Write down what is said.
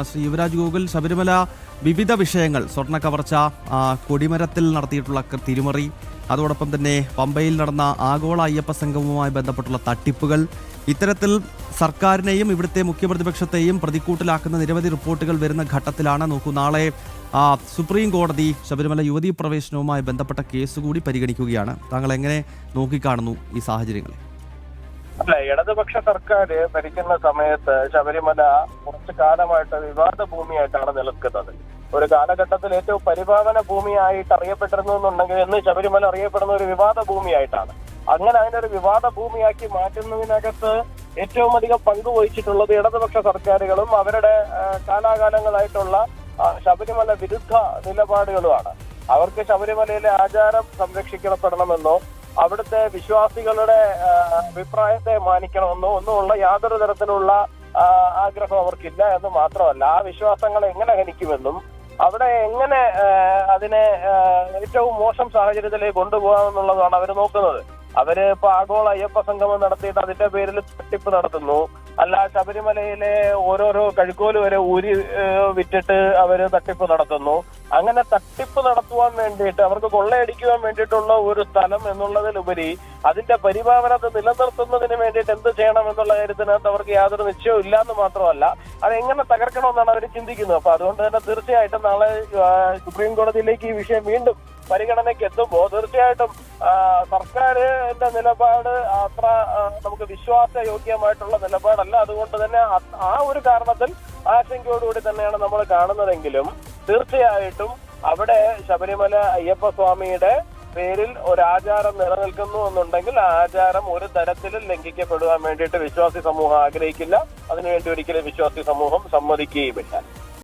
ശ്രീ യുവരാജ് ഗോകുൽ, ശബരിമല വിവിധ വിഷയങ്ങൾ, സ്വർണ്ണ കവർച്ച, കൊടിമരത്തിൽ നടത്തിയിട്ടുള്ള തിരിമറി, അതോടൊപ്പം തന്നെ പമ്പയിൽ നടന്ന ആഗോള അയ്യപ്പ സംഗമവുമായി ബന്ധപ്പെട്ടുള്ള തട്ടിപ്പുകൾ, ഇത്തരത്തിൽ സർക്കാരിനെയും ഇവിടുത്തെ മുഖ്യപ്രതിപക്ഷത്തെയും പ്രതിക്കൂട്ടിലാക്കുന്ന നിരവധി റിപ്പോർട്ടുകൾ വരുന്ന ഘട്ടത്തിലാണ് നാളെ സുപ്രീം കോടതി ശബരിമല യുവതീ പ്രവേശനവുമായി ബന്ധപ്പെട്ട കേസ് കൂടി പരിഗണിക്കുകയാണ്. താങ്കൾ എങ്ങനെ നോക്കിക്കാണുന്നു ഈ സാഹചര്യങ്ങളെ? അല്ല, ഇടതുപക്ഷ സർക്കാർ ഭരിക്കുന്ന സമയത്ത് ശബരിമല കുറച്ചു കാലമായിട്ട് വിവാദ ഭൂമിയായിട്ടാണ് നിൽക്കുന്നത്. ഒരു കാലഘട്ടത്തിൽ ഏറ്റവും പരിപാലന ഭൂമിയായിട്ട് അറിയപ്പെട്ടിരുന്നു എന്നുണ്ടെങ്കിൽ ഇന്ന് ശബരിമല അറിയപ്പെടുന്ന ഒരു വിവാദ ഭൂമിയായിട്ടാണ്. അങ്ങനെ അതിനൊരു വിവാദ ഭൂമിയാക്കി മാറ്റുന്നതിനകത്ത് ഏറ്റവും അധികം പങ്കുവഹിച്ചിട്ടുള്ളത് ഇടതുപക്ഷ സർക്കാരുകളും അവരുടെ കാലാകാലങ്ങളായിട്ടുള്ള ശബരിമല വിരുദ്ധ നിലപാടുകളുമാണ്. അവർക്ക് ശബരിമലയിലെ ആചാരം സംരക്ഷിക്കപ്പെടണമെന്നോ അവിടുത്തെ വിശ്വാസികളുടെ അഭിപ്രായത്തെ മാനിക്കണമെന്നോ ഒന്നുമുള്ള യാതൊരു തരത്തിലുള്ള ആഗ്രഹം അവർക്കില്ല എന്ന് മാത്രമല്ല, ആ വിശ്വാസങ്ങൾ എങ്ങനെ ഹനിക്കുമെന്നും അവിടെ എങ്ങനെ അതിനെ ഏറ്റവും മോശം സാഹചര്യത്തിലേക്ക് കൊണ്ടുപോകാമെന്നുള്ളതാണ് അവർ നോക്കുന്നത്. അവര് ഇപ്പൊ ആഗോള അയ്യപ്പ സംഗമം നടത്തിയിട്ട് അതിന്റെ പേരിൽ തട്ടിപ്പ് നടത്തുന്നു. അല്ല, ശബരിമലയിലെ ഓരോരോ കഴുക്കോല് വരെ ഊരി വിറ്റിട്ട് അവര് തട്ടിപ്പ് നടത്തുന്നു. അങ്ങനെ തട്ടിപ്പ് നടത്തുവാൻ വേണ്ടിയിട്ട്, അവർക്ക് കൊള്ളയടിക്കുവാൻ വേണ്ടിയിട്ടുള്ള ഒരു സ്ഥലം എന്നുള്ളതിലുപരി അതിന്റെ പരിപാലനത്തെ നിലനിർത്തുന്നതിന് വേണ്ടിയിട്ട് എന്ത് ചെയ്യണം എന്നുള്ള കാര്യത്തിനകത്ത് അവർക്ക് യാതൊരു നിശ്ചയവും ഇല്ലാന്ന് മാത്രമല്ല, അതെങ്ങനെ തകർക്കണമെന്നാണ് അവർ ചിന്തിക്കുന്നത്. അപ്പൊ അതുകൊണ്ട് തന്നെ തീർച്ചയായിട്ടും നാളെ സുപ്രീം കോടതിയിലേക്ക് ഈ വിഷയം വീണ്ടും പരിഗണനയ്ക്ക് എത്തുമ്പോൾ തീർച്ചയായിട്ടും സർക്കാരിന്റെ നിലപാട് അത്ര നമുക്ക് വിശ്വാസയോഗ്യമായിട്ടുള്ള നിലപാടല്ല. അതുകൊണ്ട് തന്നെ ആ ഒരു കാരണത്തിൽ ആശങ്കയോടുകൂടി തന്നെയാണ് നമ്മൾ കാണുന്നതെങ്കിലും തീർച്ചയായിട്ടും അവിടെ ശബരിമല അയ്യപ്പ സ്വാമിയുടെ പേരിൽ ഒരു ആചാരം നിലനിൽക്കുന്നു എന്നുണ്ടെങ്കിൽ ആ ആചാരം ഒരു തരത്തിലും ലംഘിക്കപ്പെടുവാൻ വേണ്ടിയിട്ട് വിശ്വാസി സമൂഹം ആഗ്രഹിക്കില്ല. അതിനുവേണ്ടി ഒരിക്കലും വിശ്വാസി സമൂഹം സമ്മതിക്കുകയുമില്ല.